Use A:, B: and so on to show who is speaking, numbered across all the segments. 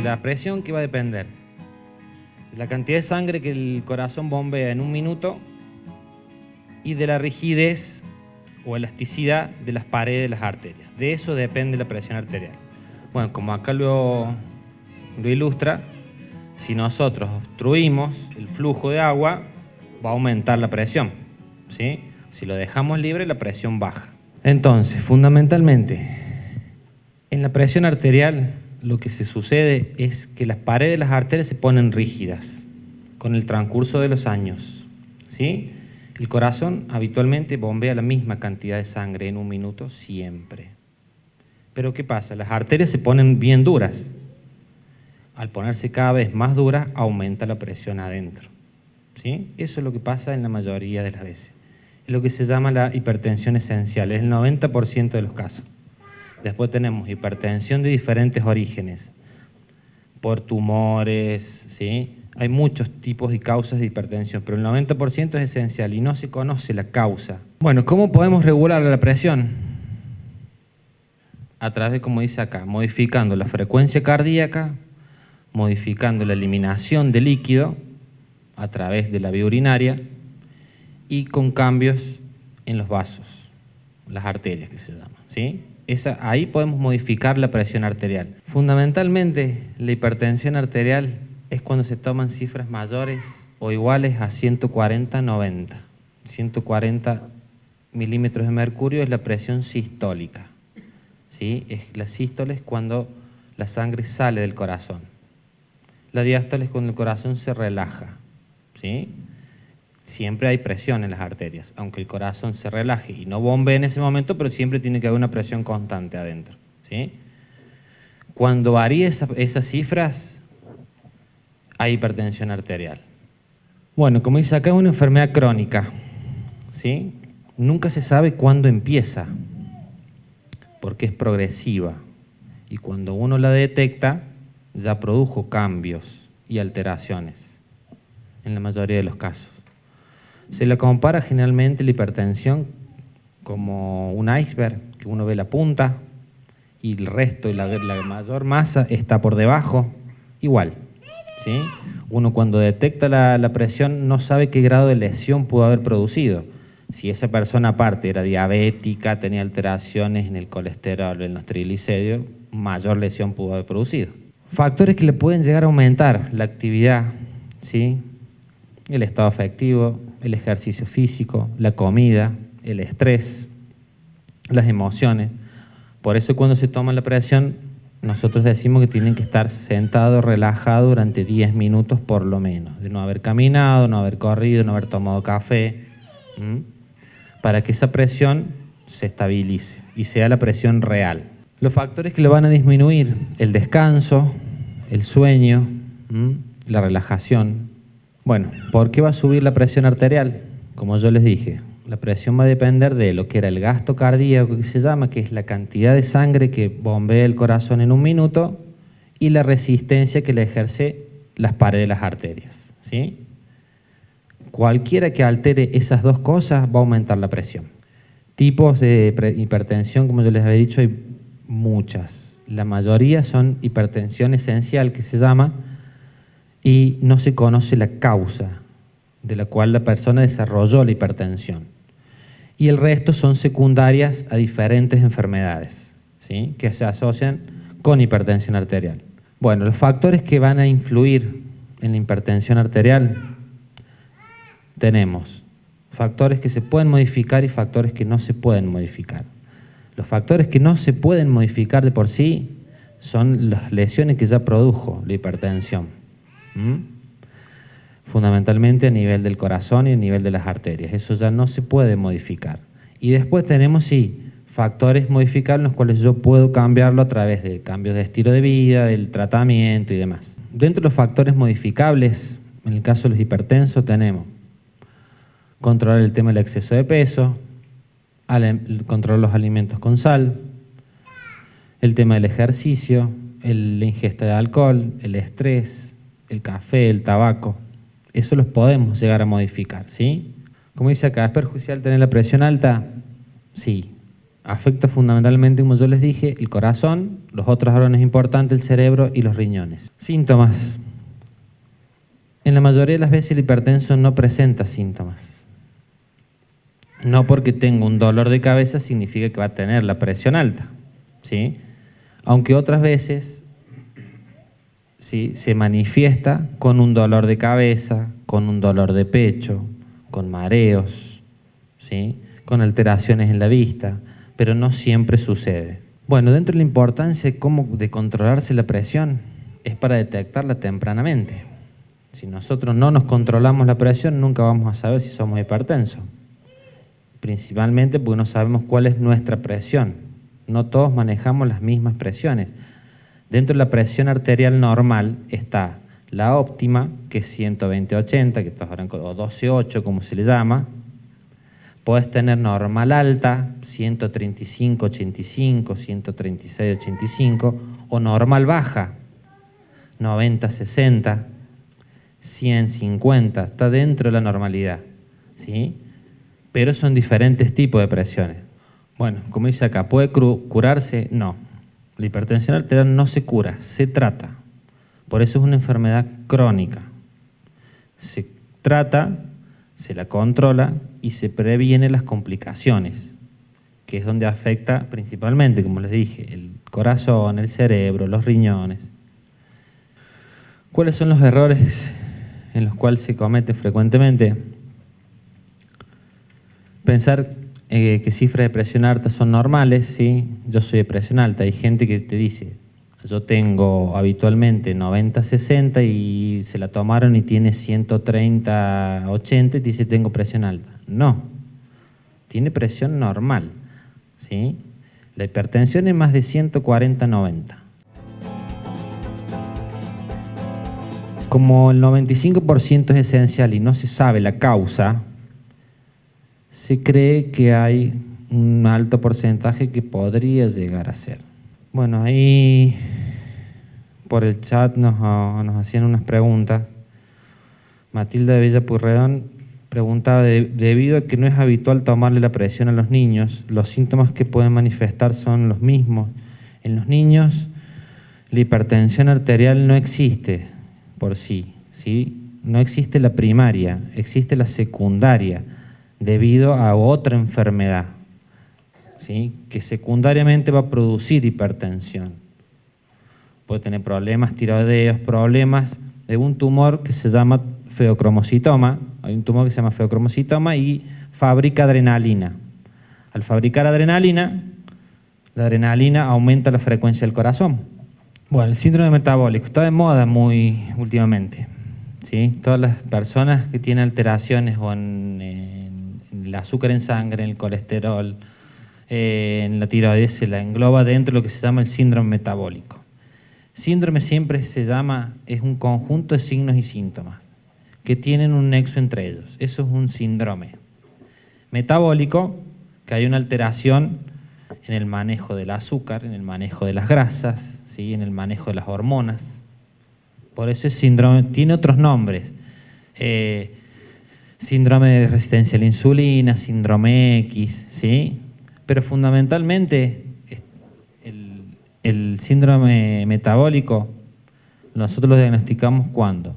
A: la presión, ¿qué va a depender? De la cantidad de sangre que el corazón bombea en un minuto y de la rigidez o elasticidad de las paredes de las arterias. De eso depende la presión arterial. Bueno, como acá lo ilustra, si nosotros obstruimos el flujo de agua, va a aumentar la presión, ¿sí? Si lo dejamos libre, la presión baja. Entonces, fundamentalmente, en la presión arterial lo que se sucede es que las paredes de las arterias se ponen rígidas con el transcurso de los años, ¿sí? El corazón habitualmente bombea la misma cantidad de sangre en un minuto siempre. Pero ¿qué pasa? Las arterias se ponen bien duras. Al ponerse cada vez más duras, aumenta la presión adentro, ¿sí? Eso es lo que pasa en la mayoría de las veces. Es lo que se llama la hipertensión esencial, es el 90% de los casos. Después tenemos hipertensión de diferentes orígenes, por tumores, ¿sí? Hay muchos tipos y causas de hipertensión, pero el 90% es esencial y no se conoce la causa. Bueno, ¿cómo podemos regular la presión? A través de, como dice acá, modificando la frecuencia cardíaca, modificando la eliminación de líquido a través de la vía urinaria y con cambios en los vasos, las arterias que se llaman, ¿sí? Ahí podemos modificar la presión arterial. Fundamentalmente, la hipertensión arterial es cuando se toman cifras mayores o iguales a 140/90. 140 milímetros de mercurio es la presión sistólica, ¿sí? La sístole es cuando la sangre sale del corazón. La diástole es cuando el corazón se relaja, ¿sí? Siempre hay presión en las arterias, aunque el corazón se relaje y no bombee en ese momento, pero siempre tiene que haber una presión constante adentro, ¿sí? Cuando varíe esas cifras, hay hipertensión arterial. Bueno, como dice acá, es una enfermedad crónica, ¿sí? Nunca se sabe cuándo empieza, porque es progresiva. Y cuando uno la detecta, ya produjo cambios y alteraciones, en la mayoría de los casos. Se la compara generalmente la hipertensión como un iceberg, que uno ve la punta y el resto, la mayor masa está por debajo, igual, ¿sí? Uno cuando detecta la presión no sabe qué grado de lesión pudo haber producido. Si esa persona aparte era diabética, tenía alteraciones en el colesterol, en los triglicéridos, mayor lesión pudo haber producido. Factores que le pueden llegar a aumentar la actividad, ¿sí? El estado afectivo, el ejercicio físico, la comida, el estrés, las emociones. Por eso cuando se toma la presión, nosotros decimos que tienen que estar sentados, relajados durante 10 minutos por lo menos, de no haber caminado, no haber corrido, no haber tomado café, para que esa presión se estabilice y sea la presión real. Los factores que lo van a disminuir: el descanso, el sueño, la relajación. Bueno, ¿por qué va a subir la presión arterial? Como yo les dije, la presión va a depender de lo que era el gasto cardíaco, que se llama, que es la cantidad de sangre que bombea el corazón en un minuto, y la resistencia que le ejerce las paredes de las arterias, ¿sí? Cualquiera que altere esas dos cosas va a aumentar la presión. Tipos de hipertensión, como yo les había dicho, hay muchas. La mayoría son hipertensión esencial, que se llama, y no se conoce la causa de la cual la persona desarrolló la hipertensión. Y el resto son secundarias a diferentes enfermedades, ¿sí? Que se asocian con hipertensión arterial. Bueno, los factores que van a influir en la hipertensión arterial, tenemos factores que se pueden modificar y factores que no se pueden modificar. Los factores que no se pueden modificar de por sí son las lesiones que ya produjo la hipertensión, fundamentalmente a nivel del corazón y a nivel de las arterias. Eso ya no se puede modificar. Y después tenemos, sí, factores modificables, los cuales yo puedo cambiarlo a través de cambios de estilo de vida, del tratamiento y demás. Dentro de los factores modificables, en el caso de los hipertensos, tenemos controlar el tema del exceso de peso, controlar los alimentos con sal, el tema del ejercicio, la ingesta de alcohol, el estrés, el café, el tabaco. Eso los podemos llegar a modificar, ¿sí? Como dice acá, ¿es perjudicial tener la presión alta? Sí, Afecta fundamentalmente, como yo les dije, el corazón, los otros órganos importantes, el cerebro y los riñones. Síntomas. En la mayoría de las veces el hipertenso no presenta síntomas. No porque tenga un dolor de cabeza significa que va a tener la presión alta, ¿sí? Aunque otras veces, ¿sí?, se manifiesta con un dolor de cabeza, con un dolor de pecho, con mareos, ¿sí?, con alteraciones en la vista, pero no siempre sucede. Bueno, dentro de la importancia de controlarse la presión es para detectarla tempranamente. Si nosotros no nos controlamos la presión, nunca vamos a saber si somos hipertensos. Principalmente porque no sabemos cuál es nuestra presión. No todos manejamos las mismas presiones. Dentro de la presión arterial normal está la óptima, que es 120/80, que todos habrán, o 12/8, como se le llama. Puedes tener normal alta, 135/85, 136/85, o normal baja, 90/60, 100/50, está dentro de la normalidad, ¿sí? Pero son diferentes tipos de presiones. Bueno, como dice acá, ¿puede curarse? No. La hipertensión arterial no se cura, se trata. Por eso es una enfermedad crónica. Se trata, se la controla y se previene las complicaciones, que es donde afecta principalmente, como les dije, el corazón, el cerebro, los riñones. ¿Cuáles son los errores en los cuales se comete frecuentemente? Pensar que cifras de presión alta son normales, ¿sí? Yo soy de presión alta. Hay gente que te dice, yo tengo habitualmente 90/60 y se la tomaron y tiene 130/80 y te dice tengo presión alta. No, tiene presión normal, ¿sí? La hipertensión es más de 140/90. Como el 95% es esencial y no se sabe la causa, se cree que hay un alto porcentaje que podría llegar a ser. Bueno, ahí por el chat nos hacían unas preguntas. Matilda de Bella Purredón preguntaba, debido a que no es habitual tomarle la presión a los niños, los síntomas que pueden manifestar son los mismos. En los niños, la hipertensión arterial no existe por sí, ¿sí? No existe la primaria, existe la secundaria, debido a otra enfermedad, ¿sí?, que secundariamente va a producir hipertensión. Puede tener problemas tiroideos, problemas de un tumor que se llama feocromocitoma. Hay un tumor que se llama feocromocitoma y fabrica adrenalina. Al fabricar adrenalina, la adrenalina aumenta la frecuencia del corazón. Bueno, el síndrome metabólico está de moda muy últimamente, ¿sí? Todas las personas que tienen alteraciones o en el azúcar en sangre, en el colesterol, en la tiroides, se la engloba dentro de lo que se llama el síndrome metabólico. Síndrome siempre se llama, es un conjunto de signos y síntomas que tienen un nexo entre ellos. Eso es un síndrome. Metabólico, que hay una alteración en el manejo del azúcar, en el manejo de las grasas, ¿sí?, en el manejo de las hormonas. Por eso es síndrome, tiene otros nombres. Síndrome de resistencia a la insulina, síndrome X, ¿sí? Pero fundamentalmente el síndrome metabólico nosotros lo diagnosticamos cuando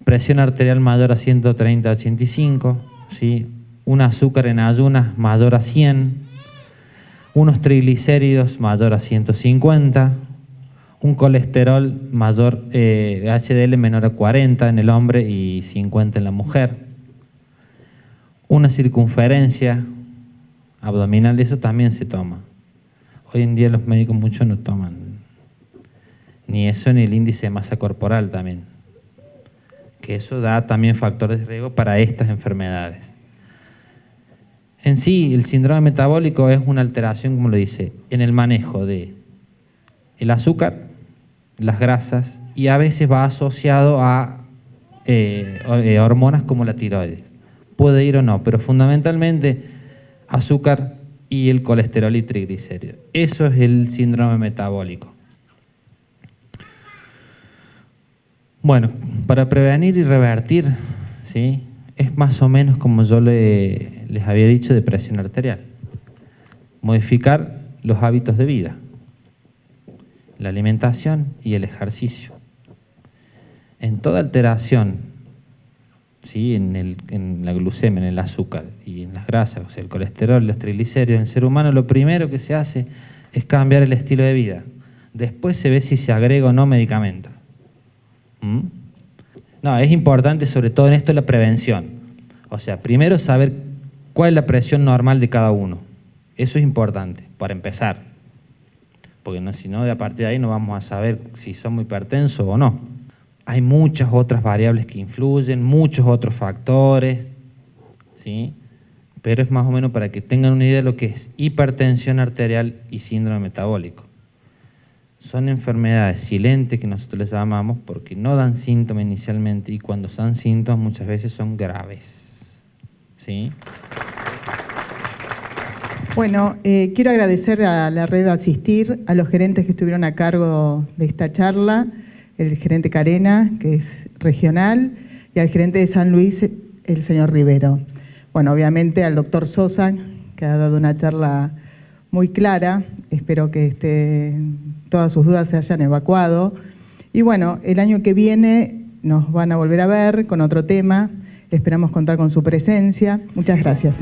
A: presión arterial mayor a 130/85, ¿sí?, un azúcar en ayunas mayor a 100, unos triglicéridos mayor a 150, un colesterol mayor, HDL menor a 40 en el hombre y 50 en la mujer, una circunferencia abdominal, eso también se toma. Hoy en día los médicos muchos no toman ni eso ni el índice de masa corporal también, que eso da también factores de riesgo para estas enfermedades. En sí, el síndrome metabólico es una alteración, como lo dice, en el manejo de el azúcar, las grasas, y a veces va asociado a hormonas como la tiroides. Puede ir o no, pero fundamentalmente azúcar y el colesterol y triglicéridos. Eso es el síndrome metabólico. Bueno, para prevenir y revertir, ¿sí?, es más o menos como yo les había dicho de presión arterial. modificar los hábitos de vida, la alimentación y el ejercicio. En toda alteración, ¿sí?, en la glucemia, en el azúcar y en las grasas, o sea, el colesterol, los triglicéridos, en el ser humano lo primero que se hace es cambiar el estilo de vida. Después se ve si se agrega o no medicamento. No, es importante sobre todo en esto la prevención. O sea, primero saber cuál es la presión normal de cada uno. Eso es importante, para empezar. Porque no, si no, de a partir de ahí no vamos a saber si somos hipertensos o no. Hay muchas otras variables que influyen, muchos otros factores, ¿sí? Pero es más o menos para que tengan una idea de lo que es hipertensión arterial y síndrome metabólico. Son enfermedades silentes que nosotros les llamamos porque no dan síntomas inicialmente y cuando dan síntomas muchas veces son graves, ¿sí?
B: Bueno, quiero agradecer a la red Asistir, a los gerentes que estuvieron a cargo de esta charla, el gerente Carena, que es regional, y al gerente de San Luis, el señor Rivero. Bueno, obviamente al doctor Sosa, que ha dado una charla muy clara. Espero que todas sus dudas se hayan evacuado. Y bueno, el año que viene nos van a volver a ver con otro tema. Esperamos contar con su presencia. Muchas gracias.